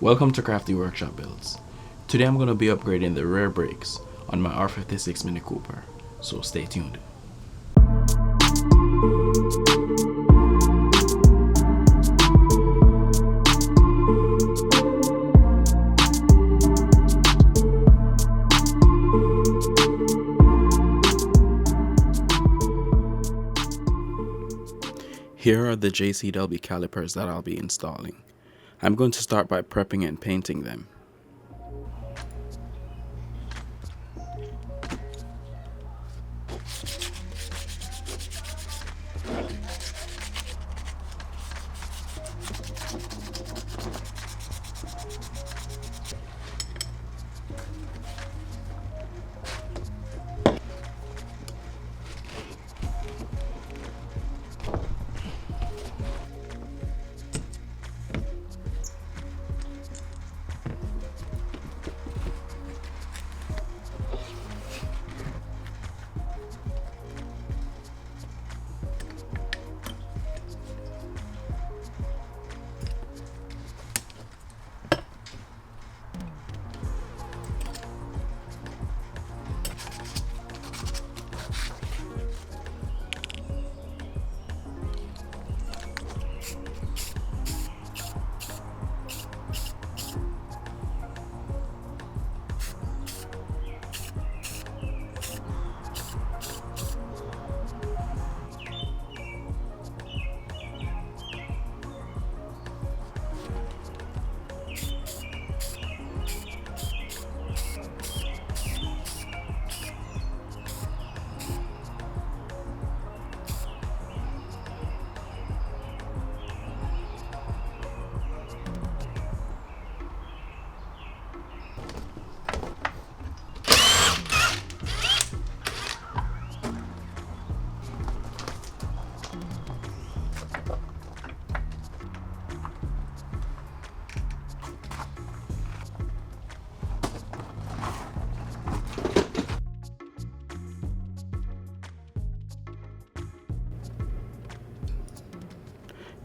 Welcome to Crafty Workshop Builds. Today I'm going to be upgrading the rear brakes on my R56 Mini Cooper, so stay tuned. Here are the JCW calipers that I'll be installing. I'm going to start by prepping and painting them.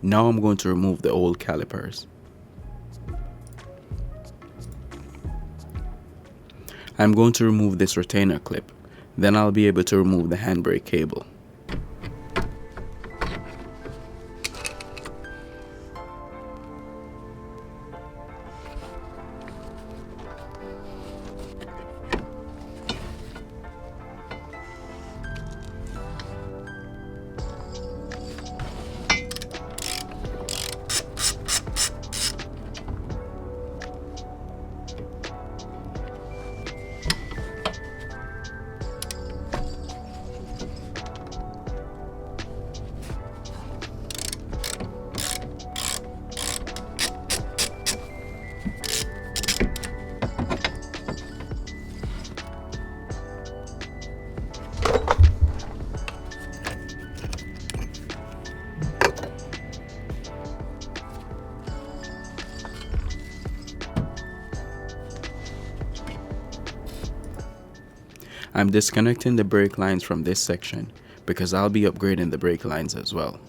Now I'm going to remove the old calipers. I'm going to remove this retainer clip, then I'll be able to remove the handbrake cable. I'm disconnecting the brake lines from this section because I'll be upgrading the brake lines as well.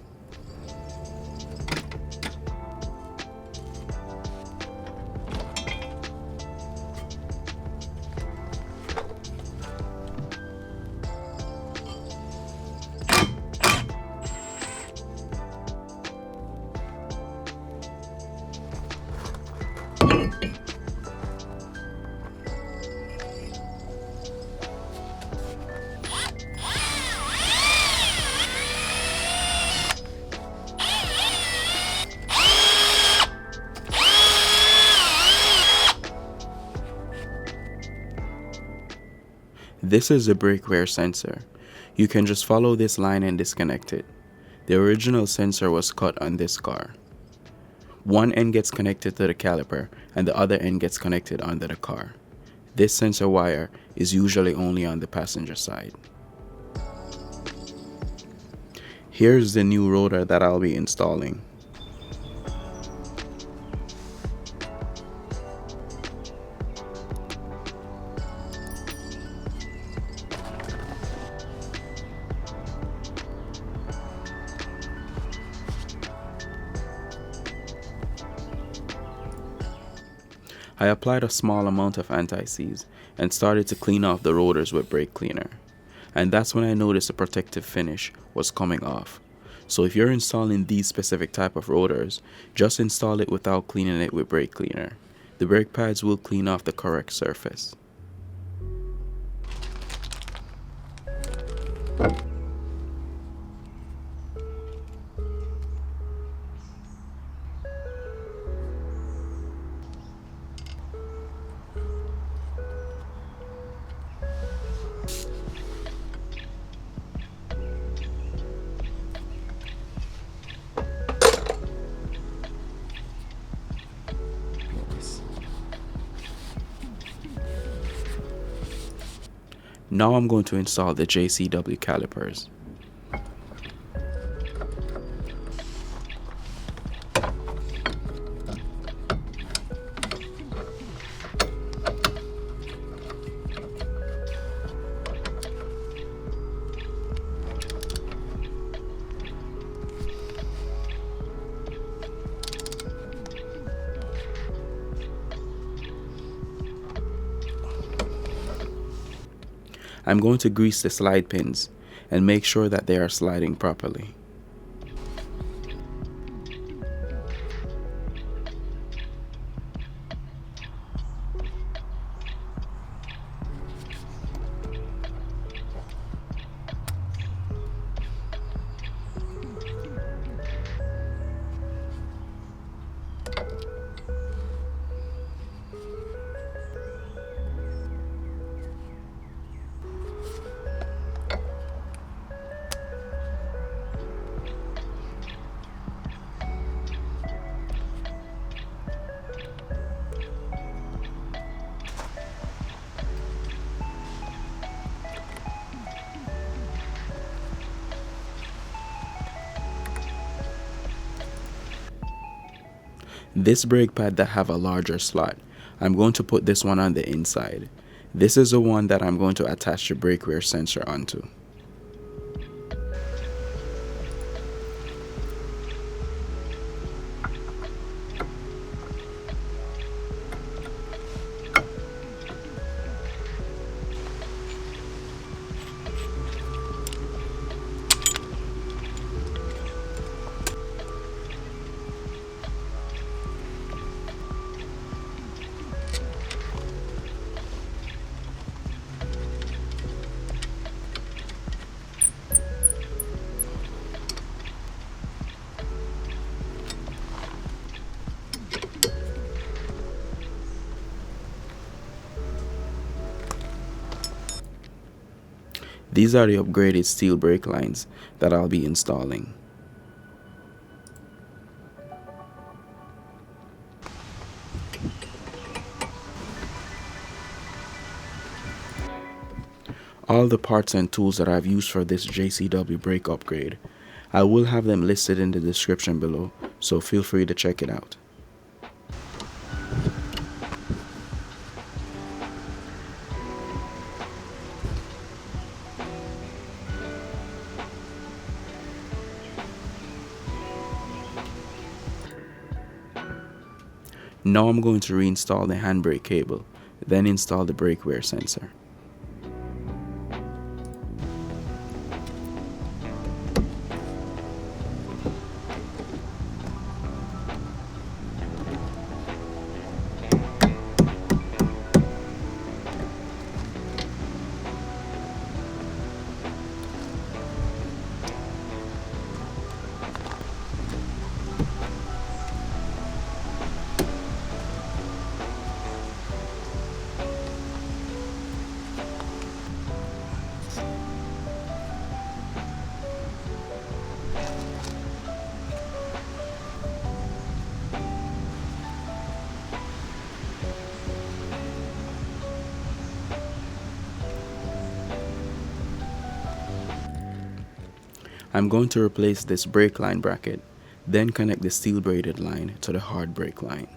This is the brake wear sensor. You can just follow this line and disconnect it. The original sensor was cut on this car. One end gets connected to the caliper and the other end gets connected onto the car. This sensor wire is usually only on the passenger side. Here's the new rotor that I'll be installing. I applied a small amount of anti-seize and started to clean off the rotors with brake cleaner. And that's when I noticed the protective finish was coming off. So if you're installing these specific type of rotors, just install it without cleaning it with brake cleaner. The brake pads will clean off the correct surface. Now I'm going to install the JCW calipers. I'm going to grease the slide pins and make sure that they are sliding properly. This brake pad that have a larger slot, I'm going to put this one on the inside. This is the one that I'm going to attach the brake wear sensor onto. These are the upgraded steel brake lines that I'll be installing. All the parts and tools that I've used for this JCW brake upgrade, I will have them listed in the description below, so feel free to check it out. Now I'm going to reinstall the handbrake cable, then install the brake wear sensor. I'm going to replace this brake line bracket, then connect the steel braided line to the hard brake line.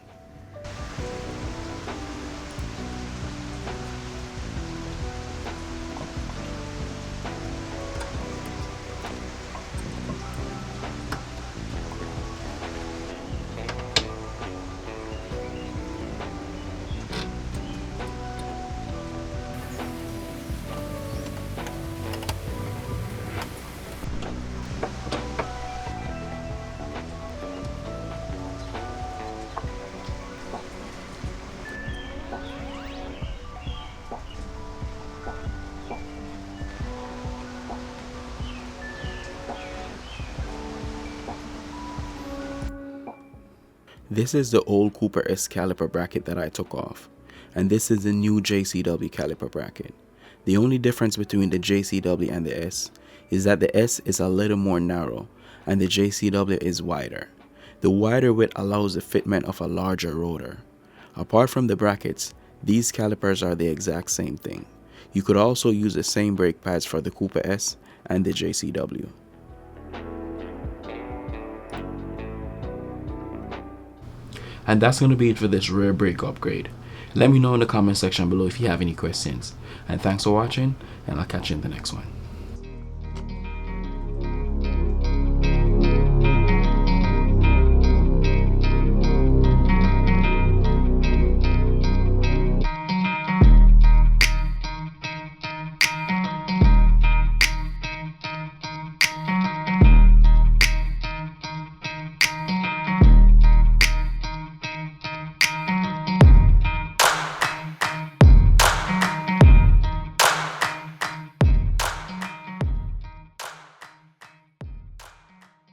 This is the old Cooper S caliper bracket that I took off, and this is the new JCW caliper bracket. The only difference between the JCW and the S is that the S is a little more narrow and the JCW is wider. The wider width allows the fitment of a larger rotor. Apart from the brackets, these calipers are the exact same thing. You could also use the same brake pads for the Cooper S and the JCW. And that's going to be it for this rear brake upgrade. Let me know in the comment section below if you have any questions. And thanks for watching, and I'll catch you in the next one.